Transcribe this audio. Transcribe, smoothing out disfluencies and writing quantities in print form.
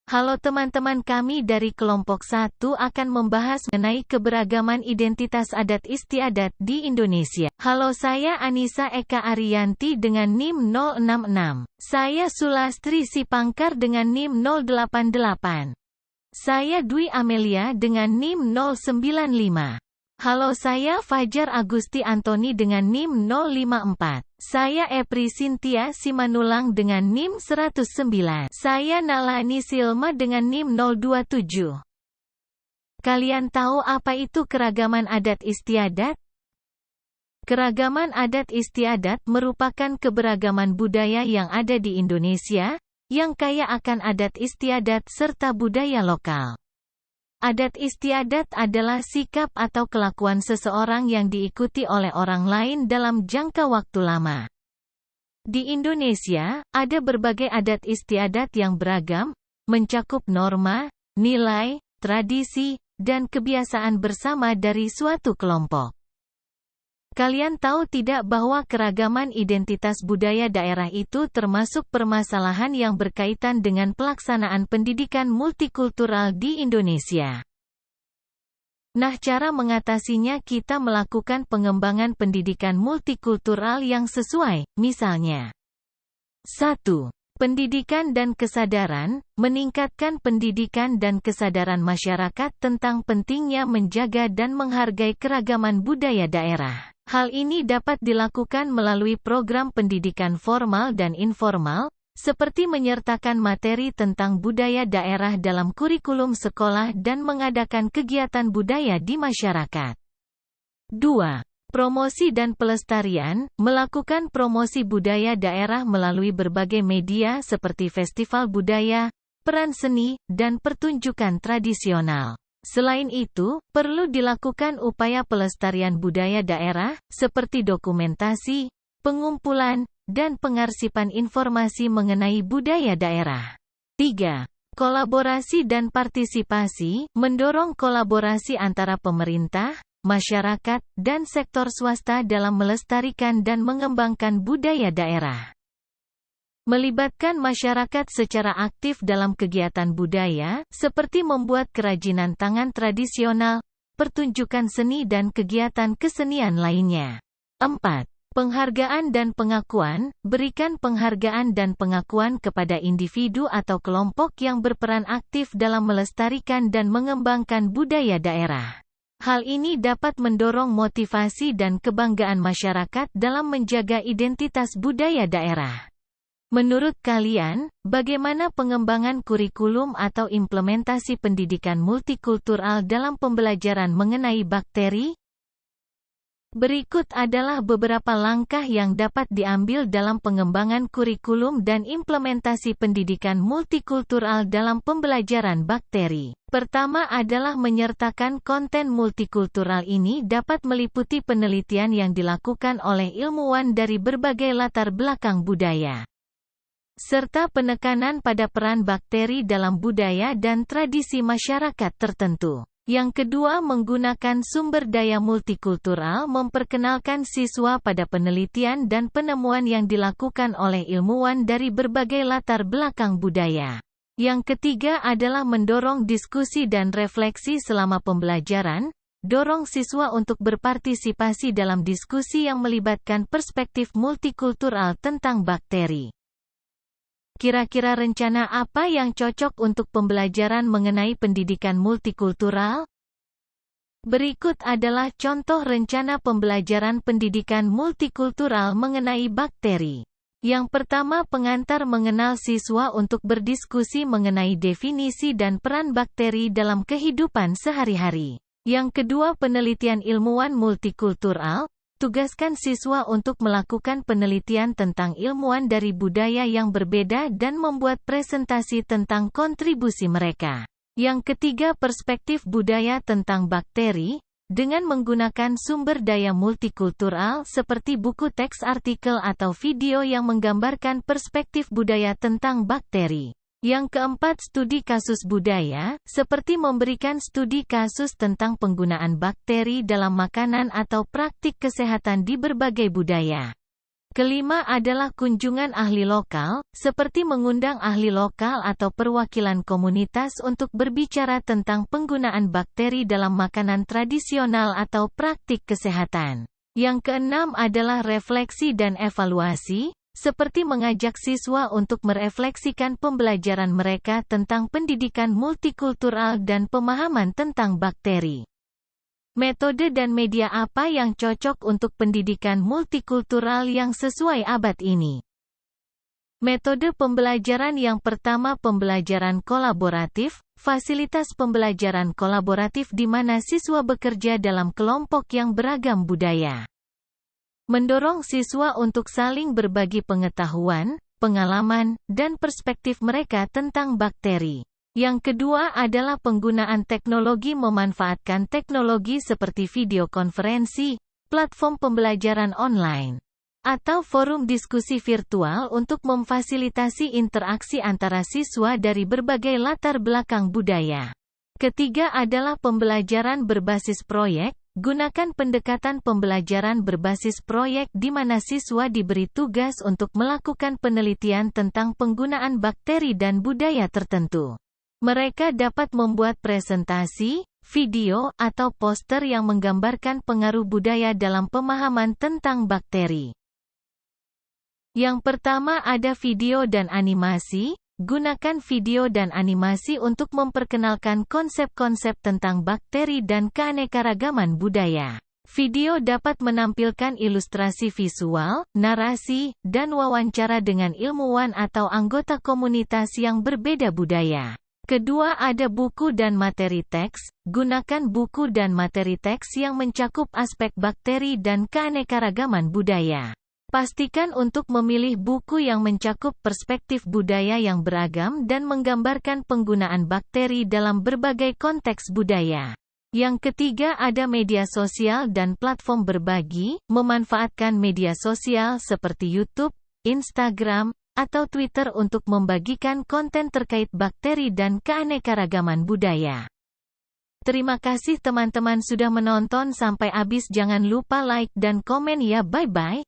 Halo teman-teman, kami dari kelompok 1 akan membahas mengenai keberagaman identitas adat istiadat di Indonesia. Halo, saya Anissa Eka Ariyanti dengan NIM 066. Saya Sulastri Sipangkar dengan NIM 088. Saya Dwi Amelia dengan NIM 095. Halo, saya Fajar Agusti Antoni dengan NIM 054. Saya Epri Sintia Simanulang dengan NIM 109. Saya Nalani Silma dengan NIM 027. Kalian tahu apa itu keragaman adat istiadat? Keragaman adat istiadat merupakan keberagaman budaya yang ada di Indonesia, yang kaya akan adat istiadat serta budaya lokal. Adat istiadat adalah sikap atau kelakuan seseorang yang diikuti oleh orang lain dalam jangka waktu lama. Di Indonesia, ada berbagai adat istiadat yang beragam, mencakup norma, nilai, tradisi, dan kebiasaan bersama dari suatu kelompok. Kalian tahu tidak bahwa keragaman identitas budaya daerah itu termasuk permasalahan yang berkaitan dengan pelaksanaan pendidikan multikultural di Indonesia? Nah, cara mengatasinya kita melakukan pengembangan pendidikan multikultural yang sesuai, misalnya 1. Pendidikan dan kesadaran, meningkatkan pendidikan dan kesadaran masyarakat tentang pentingnya menjaga dan menghargai keragaman budaya daerah. Hal ini dapat dilakukan melalui program pendidikan formal dan informal, seperti menyertakan materi tentang budaya daerah dalam kurikulum sekolah dan mengadakan kegiatan budaya di masyarakat. 2. Promosi dan pelestarian, melakukan promosi budaya daerah melalui berbagai media seperti festival budaya, peran seni, dan pertunjukan tradisional. Selain itu, perlu dilakukan upaya pelestarian budaya daerah, seperti dokumentasi, pengumpulan, dan pengarsipan informasi mengenai budaya daerah. 3. Kolaborasi dan partisipasi, mendorong kolaborasi antara pemerintah, masyarakat, dan sektor swasta dalam melestarikan dan mengembangkan budaya daerah. Melibatkan masyarakat secara aktif dalam kegiatan budaya, seperti membuat kerajinan tangan tradisional, pertunjukan seni dan kegiatan kesenian lainnya. 4. Penghargaan dan pengakuan, berikan penghargaan dan pengakuan kepada individu atau kelompok yang berperan aktif dalam melestarikan dan mengembangkan budaya daerah. Hal ini dapat mendorong motivasi dan kebanggaan masyarakat dalam menjaga identitas budaya daerah. Menurut kalian, bagaimana pengembangan kurikulum atau implementasi pendidikan multikultural dalam pembelajaran mengenai bakteri? Berikut adalah beberapa langkah yang dapat diambil dalam pengembangan kurikulum dan implementasi pendidikan multikultural dalam pembelajaran bakteri. Pertama adalah menyertakan konten multikultural ini dapat meliputi penelitian yang dilakukan oleh ilmuwan dari berbagai latar belakang budaya, serta penekanan pada peran bakteri dalam budaya dan tradisi masyarakat tertentu. Yang kedua, menggunakan sumber daya multikultural memperkenalkan siswa pada penelitian dan penemuan yang dilakukan oleh ilmuwan dari berbagai latar belakang budaya. Yang ketiga adalah mendorong diskusi dan refleksi selama pembelajaran, dorong siswa untuk berpartisipasi dalam diskusi yang melibatkan perspektif multikultural tentang bakteri. Kira-kira rencana apa yang cocok untuk pembelajaran mengenai pendidikan multikultural? Berikut adalah contoh rencana pembelajaran pendidikan multikultural mengenai bakteri. Yang pertama, pengantar mengenal siswa untuk berdiskusi mengenai definisi dan peran bakteri dalam kehidupan sehari-hari. Yang kedua, penelitian ilmuwan multikultural. Tugaskan siswa untuk melakukan penelitian tentang ilmuwan dari budaya yang berbeda dan membuat presentasi tentang kontribusi mereka. Yang ketiga, perspektif budaya tentang bakteri, dengan menggunakan sumber daya multikultural seperti buku teks, artikel atau video yang menggambarkan perspektif budaya tentang bakteri. Yang keempat, studi kasus budaya, seperti memberikan studi kasus tentang penggunaan bakteri dalam makanan atau praktik kesehatan di berbagai budaya. Kelima adalah kunjungan ahli lokal, seperti mengundang ahli lokal atau perwakilan komunitas untuk berbicara tentang penggunaan bakteri dalam makanan tradisional atau praktik kesehatan. Yang keenam adalah refleksi dan evaluasi, seperti mengajak siswa untuk merefleksikan pembelajaran mereka tentang pendidikan multikultural dan pemahaman tentang bakteri. Metode dan media apa yang cocok untuk pendidikan multikultural yang sesuai abad ini? Metode pembelajaran yang pertama, pembelajaran kolaboratif, fasilitas pembelajaran kolaboratif di mana siswa bekerja dalam kelompok yang beragam budaya. Mendorong siswa untuk saling berbagi pengetahuan, pengalaman, dan perspektif mereka tentang bakteri. Yang kedua adalah penggunaan teknologi, memanfaatkan teknologi seperti video konferensi, platform pembelajaran online, atau forum diskusi virtual untuk memfasilitasi interaksi antara siswa dari berbagai latar belakang budaya. Ketiga adalah pembelajaran berbasis proyek. Gunakan pendekatan pembelajaran berbasis proyek di mana siswa diberi tugas untuk melakukan penelitian tentang penggunaan bakteri dan budaya tertentu. Mereka dapat membuat presentasi, video, atau poster yang menggambarkan pengaruh budaya dalam pemahaman tentang bakteri. Yang pertama ada video dan animasi. Gunakan video dan animasi untuk memperkenalkan konsep-konsep tentang bakteri dan keanekaragaman budaya. Video dapat menampilkan ilustrasi visual, narasi, dan wawancara dengan ilmuwan atau anggota komunitas yang berbeda budaya. Kedua ada buku dan materi teks. Gunakan buku dan materi teks yang mencakup aspek bakteri dan keanekaragaman budaya. Pastikan untuk memilih buku yang mencakup perspektif budaya yang beragam dan menggambarkan penggunaan bakteri dalam berbagai konteks budaya. Yang ketiga ada media sosial dan platform berbagi. Memanfaatkan media sosial seperti YouTube, Instagram, atau Twitter untuk membagikan konten terkait bakteri dan keanekaragaman budaya. Terima kasih teman-teman sudah menonton sampai habis. Jangan lupa like dan komen ya. Bye-bye.